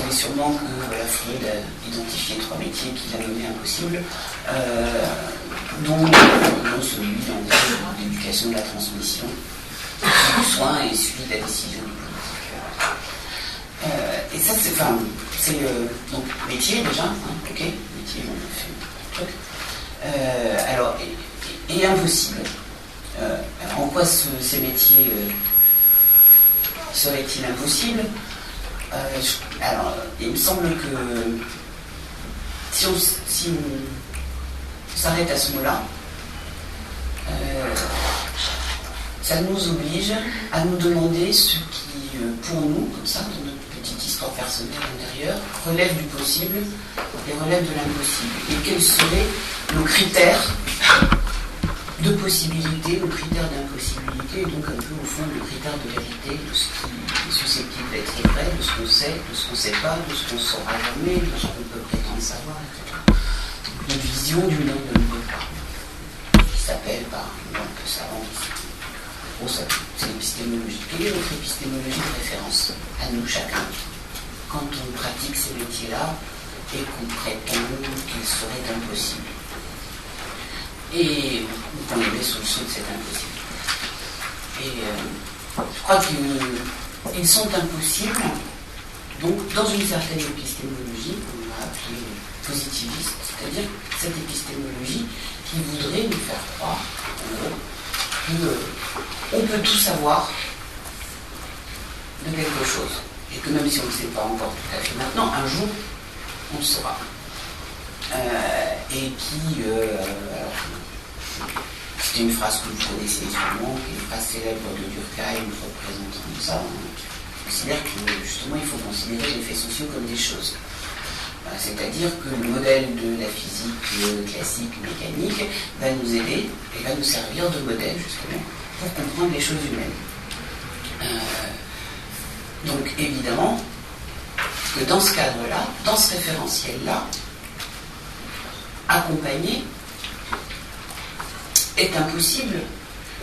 savez sûrement que Freud a identifié 3 métiers qu'il a nommés impossibles, dont celui de l'éducation, de la transmission, du soin et celui de la décision politique. Et ça, c'est donc métier déjà, hein, ok, métier, on a fait un truc. Alors, et impossible. En quoi ces métiers seraient-ils impossibles? Alors, il me semble que si on s'arrête à ce mot-là, ça nous oblige à nous demander ce qui, pour nous, comme ça, dans notre petite histoire personnelle intérieure, relève du possible et relève de l'impossible. Et quels seraient nos critères de possibilité, nos critères d'impossibilité, et donc un peu au fond le critère de vérité, de ce qui est susceptible d'être vrai, de ce qu'on sait, de ce qu'on ne sait pas, de ce qu'on ne saura jamais, de ce qu'on peut prétendre savoir, etc. Notre vision du monde de nous pas, qui s'appelle par un nom que ça rend ici. Bon, c'est l'épistémologie. Quelle est notre épistémologie de référence à nous chacun quand on pratique ces métiers-là et qu'on prétend qu'ils seraient impossibles? Et on les met sous le sceau de cet impossible. Et je crois qu'ils sont impossibles, donc dans une certaine épistémologie, qu'on va appeler positiviste, c'est-à-dire cette épistémologie qui voudrait nous faire croire qu'on peut tout savoir de quelque chose. Et que même si on ne le sait pas encore tout à fait maintenant, un jour, on le saura. Et qui, c'était une phrase que vous connaissez sûrement, qui est une phrase célèbre de Durkheim, représentant ça. On considère que justement il faut considérer les faits sociaux comme des choses. C'est-à-dire que le modèle de la physique classique, mécanique, va nous aider et va nous servir de modèle justement pour comprendre les choses humaines. Donc évidemment que dans ce cadre-là, dans ce référentiel-là, accompagner est impossible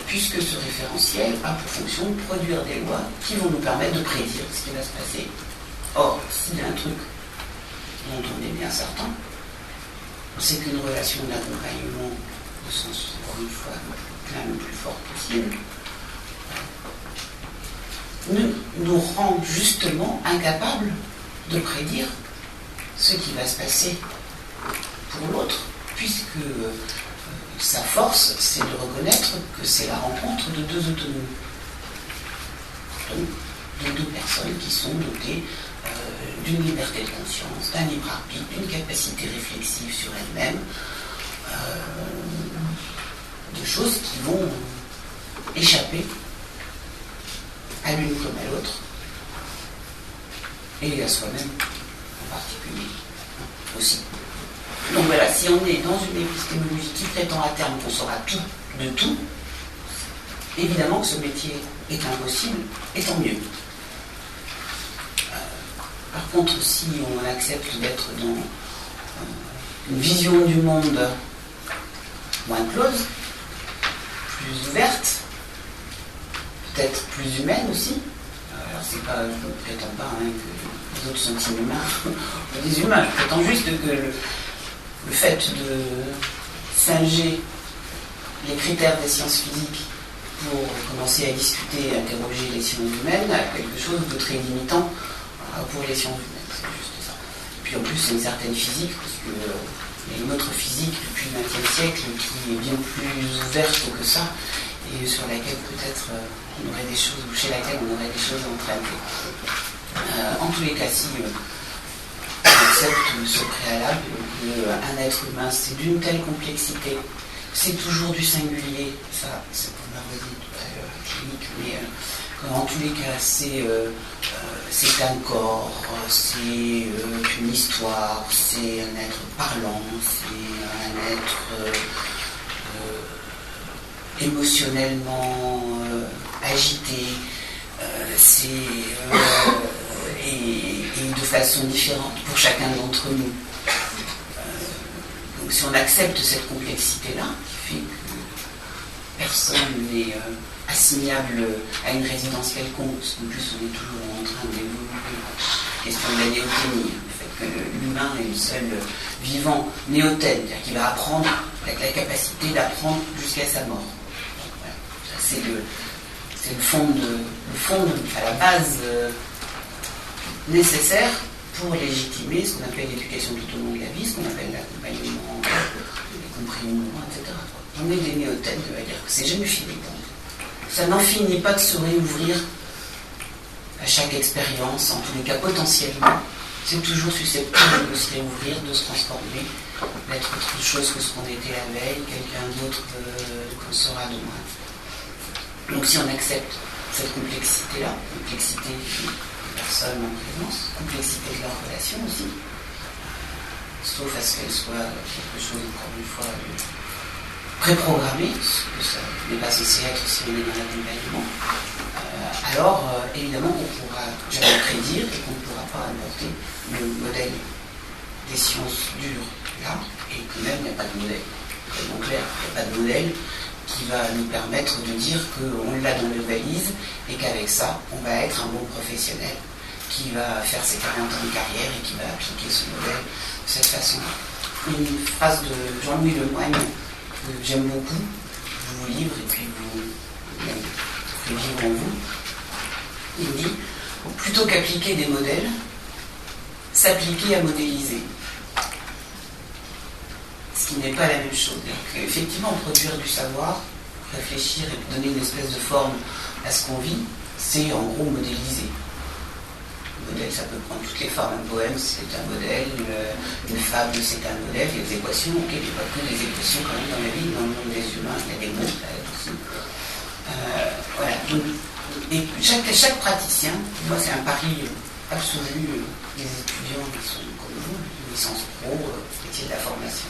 puisque ce référentiel a pour fonction de produire des lois qui vont nous permettre de prédire ce qui va se passer. Or, s'il y a un truc dont on est bien certain, c'est qu'une relation d'accompagnement, au sens, encore une fois, le plus fort possible, nous rend justement incapables de prédire ce qui va se passer pour l'autre, puisque sa force, c'est de reconnaître que c'est la rencontre de deux autonomies. Donc, de deux personnes qui sont dotées d'une liberté de conscience, d'un libre arbitre, d'une capacité réflexive sur elles-mêmes, de choses qui vont échapper à l'une comme à l'autre, et à soi-même en particulier aussi. Donc voilà, si on est dans une épistémologie qui prétend à terme qu'on saura tout de tout, évidemment que ce métier est impossible, et tant mieux. Par contre, si on accepte d'être dans une vision du monde moins close, plus ouverte, peut-être plus humaine aussi, alors c'est pas, je ne prétends pas que les autres sont inhumains ou des humains, je prétends juste que le fait de singer les critères des sciences physiques pour commencer à discuter et interroger les sciences humaines a quelque chose de très limitant pour les sciences humaines, c'est juste ça. Et puis en plus, c'est une certaine physique, parce que il y a une autre physique depuis le XXe siècle qui est bien plus ouverte que ça, et sur laquelle peut-être on aurait des choses, ou chez laquelle on aurait des choses à entraîner. En tous les cas, si on accepte ce préalable, qu'un être humain, c'est d'une telle complexité, c'est toujours du singulier, ça, c'est comme on a dit tout à l'heure, clinique, mais en tous les cas, c'est un corps, c'est une histoire, c'est un être parlant, c'est un être émotionnellement agité, et de façon différente pour chacun d'entre nous. Donc si on accepte cette complexité-là, qui fait que personne n'est assimilable à une résidence quelconque, parce qu'en plus on est toujours en train d'évoluer question de la néoténie, le fait que l'humain est le seul vivant néothène, c'est-à-dire qu'il va apprendre avec la capacité d'apprendre jusqu'à sa mort. Donc, voilà. C'est le fond à la base nécessaire pour légitimer ce qu'on appelle l'éducation tout au long de la vie, ce qu'on appelle l'accompagnement, y compris au moment, etc. On est des néothènes, ça veut dire que c'est jamais fini. Ça n'en finit pas de se réouvrir à chaque expérience, en tous les cas potentiellement. C'est toujours susceptible de se réouvrir, de se transformer, d'être autre chose que ce qu'on était la veille, quelqu'un d'autre qu'on sera demain. Donc si on accepte cette complexité-là, complexité des personnes en présence, complexité de leurs relations aussi, sauf à ce qu'elle soit quelque chose, encore une fois, préprogrammé, ce que ça n'est pas censé être si on est dans l'accompagnement, alors évidemment on ne pourra jamais prédire et qu'on ne pourra pas apporter le modèle des sciences dures là, et que même il n'y a pas de modèle. Tellement clair, il n'y a pas de modèle qui va nous permettre de dire qu'on l'a dans nos valises et qu'avec ça, on va être un bon professionnel qui va faire ses 40 ans de carrière et qui va appliquer ce modèle de cette façon-là. Une phrase de Jean-Louis Lemoyne que j'aime beaucoup, je vous livre et puis vous ferez vivre en vous. Il dit, plutôt qu'appliquer des modèles, s'appliquer à modéliser. Ce qui n'est pas la même chose. Donc, effectivement, produire du savoir, réfléchir et donner une espèce de forme à ce qu'on vit, c'est en gros modéliser. Le modèle, ça peut prendre toutes les formes. Un poème, c'est un modèle, une fable, c'est un modèle, les équations, ok, il n'y a pas que des équations quand même dans la vie, dans le monde des humains, il y a des mots, là aussi. Voilà. Donc, et chaque praticien, moi c'est un pari absolu des étudiants qui sont comme vous, licence pro, métier de la formation.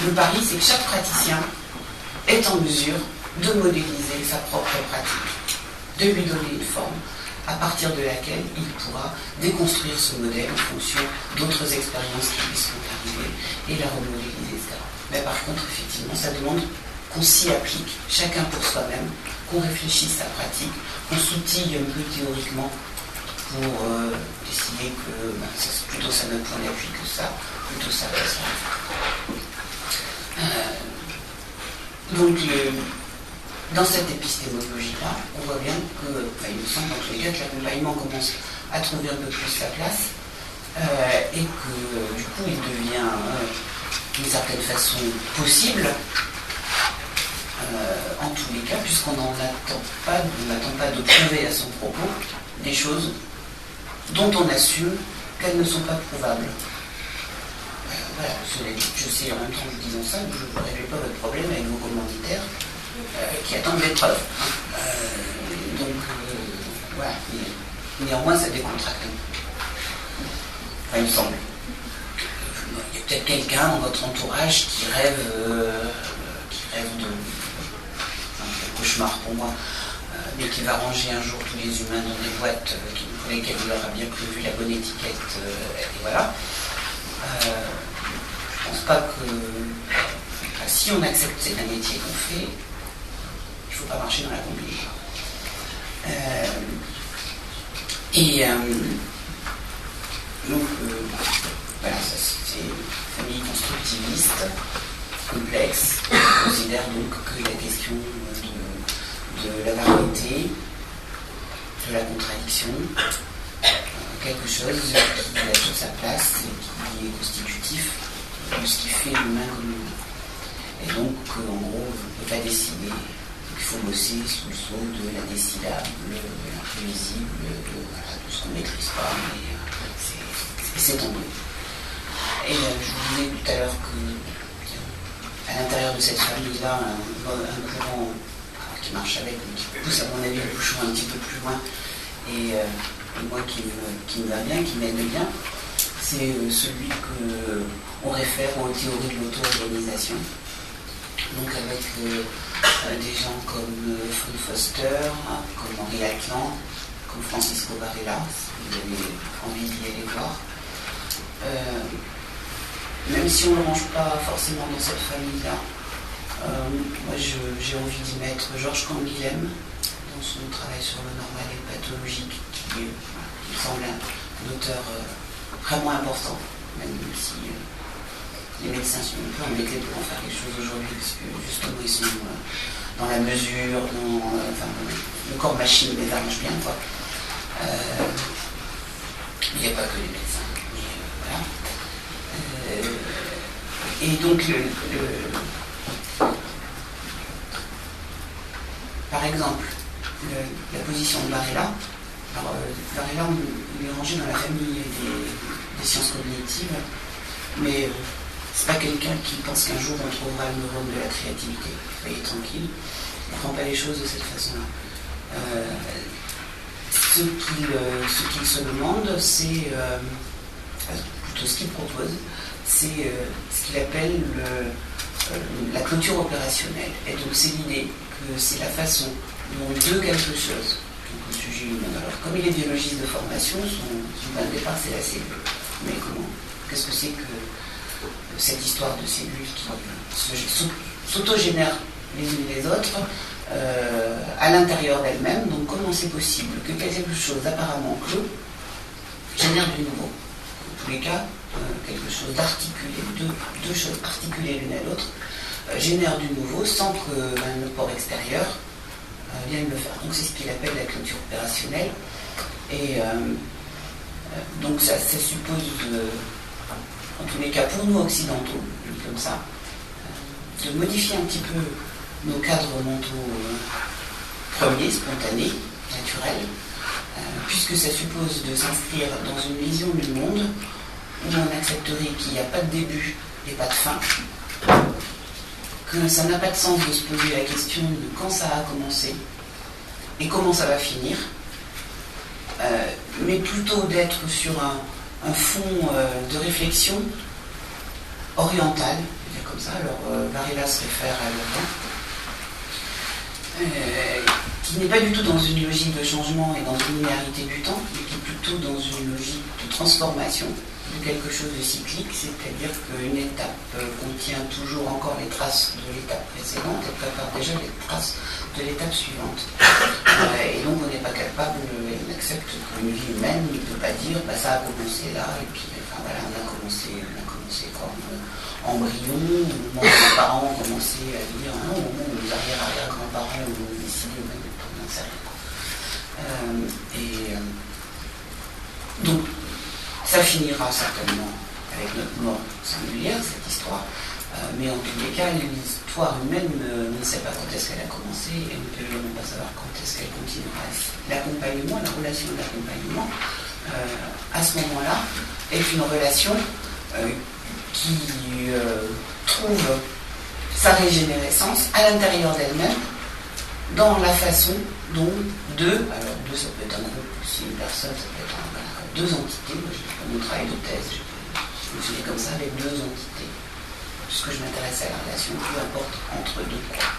Le pari, c'est que chaque praticien est en mesure de modéliser sa propre pratique, de lui donner une forme à partir de laquelle il pourra déconstruire ce modèle en fonction d'autres expériences qui lui sont arrivées et la remodéliser, etc. Mais par contre, effectivement, ça demande qu'on s'y applique, chacun pour soi-même, qu'on réfléchisse sa pratique, qu'on s'outille un peu théoriquement pour décider que c'est plutôt ça notre point d'appui que ça, plutôt ça que ça. Donc, dans cette épistémologie-là, on voit bien que, il me semble dans tous les cas que l'accompagnement commence à trouver un peu plus sa place et que du coup il devient d'une certaine façon possible en tous les cas, puisqu'on n'attend pas de prouver à son propos des choses dont on assume qu'elles ne sont pas prouvables. Voilà, je sais en même temps en disant ça, je ne règle pas votre problème avec vos commanditaires qui attendent des preuves. Voilà, néanmoins ça décontracte un peu. Enfin, il me semble. Il y a peut-être quelqu'un dans votre entourage qui rêve de un cauchemar pour moi, mais qui va ranger un jour tous les humains dans des boîtes pour lesquelles il aura bien prévu la bonne étiquette, et voilà. Je ne pense pas que si on accepte que c'est un métier qu'on fait, il ne faut pas marcher dans la combine. Donc voilà, ça c'est une famille constructiviste, complexe. On considère donc que la question de la variété, de la contradiction, quelque chose qui a toute sa place et qui est constitutif de ce qui fait l'humain comme l'humain. Et donc, en gros, on ne peut pas décider. Il faut bosser sous le sceau de l'indécidable, de l'imprévisible, de ce qu'on ne maîtrise pas, mais c'est tombé. Et je vous disais tout à l'heure qu'à l'intérieur de cette famille-là, un courant qui marche avec, qui pousse à mon avis le bouchon un petit peu plus loin, et moi qui me va bien, qui m'aide bien, c'est celui qu'on réfère aux théories de l'auto-organisation. Donc avec des gens comme Frank Foster, comme Henri Atlan, comme Francisco Varela, si vous avez envie d'y aller voir. Même si on ne le range pas forcément dans cette famille-là, moi j'ai envie d'y mettre Georges Canguilhem dans son travail sur le normal et le pathologique, qui me semble d'auteurs vraiment importants, même si les médecins sont un peu embêtés pour en faire quelque chose aujourd'hui, parce que justement ils sont dans la mesure, le corps machine les arrange bien, quoi. Il n'y a pas que les médecins, mais voilà. Et donc par exemple, la position de Varela. Alors, Varela, il est rangé dans la famille des sciences cognitives, mais c'est pas quelqu'un qui pense qu'un jour on trouvera le neurone de la créativité. Soyez tranquille, il ne prend pas les choses de cette façon-là. Ce qu'il se demande, c'est plutôt ce qu'il propose, c'est ce qu'il appelle la clôture opérationnelle. Et donc c'est l'idée que c'est la façon dont quelque chose, donc au sujet humain. Alors comme il est biologiste de formation, son point de départ c'est la cellule. Mais qu'est-ce que c'est que cette histoire de cellules qui s'autogénèrent les unes les autres à l'intérieur d'elles-mêmes? Donc comment c'est possible que quelque chose apparemment clos génère du nouveau? En tous les cas, quelque chose d'articulé, deux choses articulées l'une à l'autre, génère du nouveau sans que le port extérieur vienne le faire. Donc c'est ce qu'il appelle la clôture opérationnelle. Et donc ça suppose, en tous les cas pour nous occidentaux, comme ça, de modifier un petit peu nos cadres mentaux premiers, spontanés, naturels, puisque ça suppose de s'inscrire dans une vision du monde où on accepterait qu'il n'y a pas de début et pas de fin, que ça n'a pas de sens de se poser la question de quand ça a commencé et comment ça va finir, mais plutôt d'être sur un fond de réflexion orientale, comme ça. Alors Varela se réfère à l'Orient, qui n'est pas du tout dans une logique de changement et dans une linéarité du temps, mais qui est plutôt dans une logique de transformation de quelque chose de cyclique, c'est-à-dire qu'une étape contient toujours encore les traces de l'étape précédente et prépare déjà les traces de l'étape suivante. Et donc on n'est pas capable, on accepte qu'une vie humaine ne peut pas dire ça a commencé là, et puis voilà, on a commencé comme embryon, au moment où nos parents ont commencé à dire, au moment où les arrière-arrière-grands-parents ont décidé même de prendre un sérieux. Donc, ça finira certainement avec notre mort singulière, cette histoire, mais en tous les cas, l'histoire humaine ne sait pas quand est-ce qu'elle a commencé et ne peut vraiment pas savoir quand est-ce qu'elle continuera. L'accompagnement, la relation d'accompagnement, à ce moment-là, est une relation qui trouve sa régénérescence à l'intérieur d'elle-même, dans la façon dont deux, ça peut être un groupe, si une personne, ça peut être deux entités. Moi, mon travail de thèse, je me suis comme ça, avec deux entités, puisque je m'intéresse à la relation, peu importe entre deux points,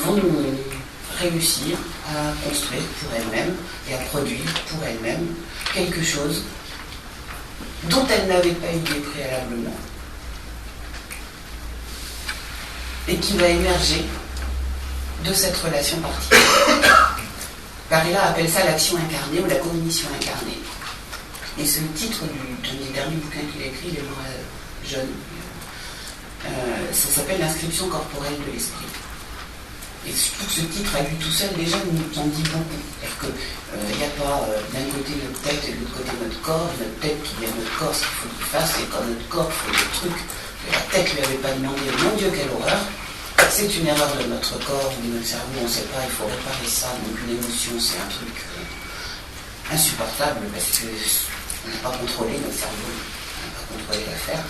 vont réussir à construire pour elles-mêmes et à produire pour elles-mêmes quelque chose dont elles n'avaient pas idée préalablement et qui va émerger de cette relation particulière. Varela appelle ça l'action incarnée ou la cognition incarnée. Et c'est le titre du dernier bouquin qu'il a écrit, il est mort jeune. Ça s'appelle l'inscription corporelle de l'esprit. Et surtout que ce titre, à lui tout seul, déjà, nous en dit beaucoup. C'est-à-dire qu'il n'y a pas d'un côté notre tête et de l'autre côté notre corps. Notre tête qui dit à notre corps ce qu'il faut qu'il fasse, et quand notre corps fait des trucs que la tête ne lui avait pas demandé, mon Dieu, quelle horreur! C'est une erreur de notre corps ou de notre cerveau, on ne sait pas, il faut réparer ça. Donc une émotion, c'est un truc insupportable parce qu'on n'a pas contrôlé notre cerveau, on n'a pas contrôlé l'affaire.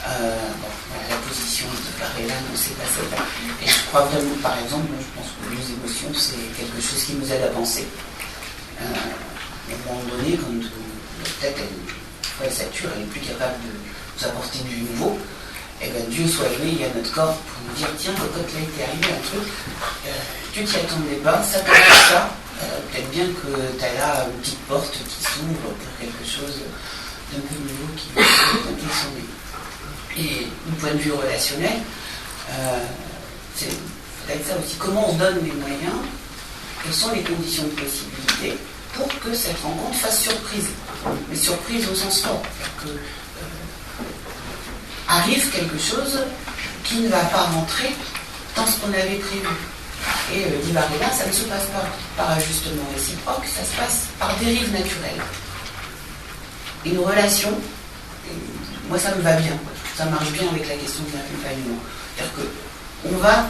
Voilà, la position de Varela, non, c'est pas celle-là. Et je crois vraiment, par exemple, je pense que les émotions, c'est quelque chose qui nous aide à penser. À un moment donné, quand notre tête, elle sature, elle n'est plus capable de nous apporter du nouveau, et bien Dieu soit loué, il y a notre corps pour nous dire, tiens, quand il est arrivé un truc, tu t'y attendais pas, ça t'arrive ça, peut-être bien que tu as là une petite porte qui s'ouvre pour quelque chose d'un peu nouveau qui va sonner. Et du point de vue relationnel, c'est peut-être ça aussi. Comment on se donne les moyens? Quelles sont les conditions de possibilité pour que cette rencontre fasse surprise. Mais surprise au sens fort. C'est-à-dire que arrive quelque chose qui ne va pas rentrer dans ce qu'on avait prévu. Et dit Varela, ça ne se passe pas par ajustement réciproque, ça se passe par dérive naturelle. Une relation, moi ça me va bien, ça marche bien avec la question de l'accompagnement. C'est-à-dire qu'on va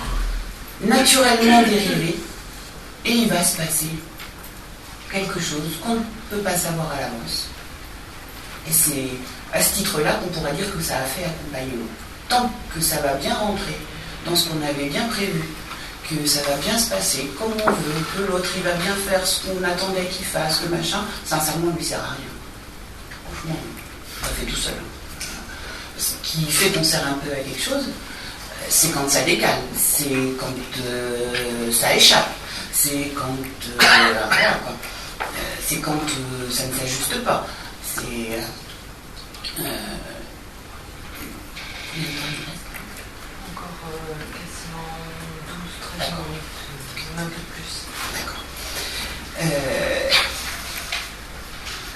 naturellement dériver et il va se passer quelque chose qu'on ne peut pas savoir à l'avance. Et c'est à ce titre-là qu'on pourrait dire que ça a fait accompagnement. Tant que ça va bien rentrer dans ce qu'on avait bien prévu, que ça va bien se passer comme on veut, que l'autre il va bien faire ce qu'on attendait qu'il fasse, que machin, sincèrement, il lui sert à rien. Franchement, ça fait tout seul. Ce qui fait qu'on sert un peu à quelque chose, c'est quand ça décale, c'est quand ça échappe, c'est quand voilà, quoi. C'est quand ça ne s'ajuste pas. C'est encore quasiment 12-13 minutes, un peu plus. D'accord.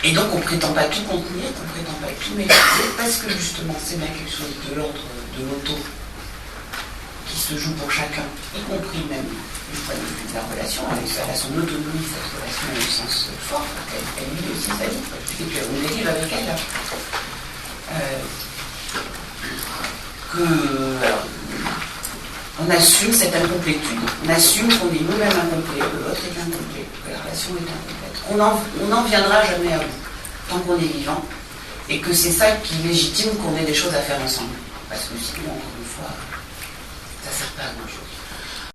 Et donc on ne prétend pas tout contenir, on ne prétend pas tout maîtriser, parce que justement c'est bien quelque chose de l'ordre de l'auto qui se joue pour chacun, y compris même du point de vue de la relation. Elle a son autonomie, cette relation au sens fort, elle vit aussi sa vie, et qu'on dérive avec elle. Alors, on assume cette incomplétude, on assume qu'on est nous-mêmes incomplets, que l'autre est incomplet, que la relation est incomplète. On n'en viendra jamais à bout, tant qu'on est vivant, et que c'est ça qui légitime qu'on ait des choses à faire ensemble. Parce que sinon, encore une fois, ça ne sert pas à grand-chose.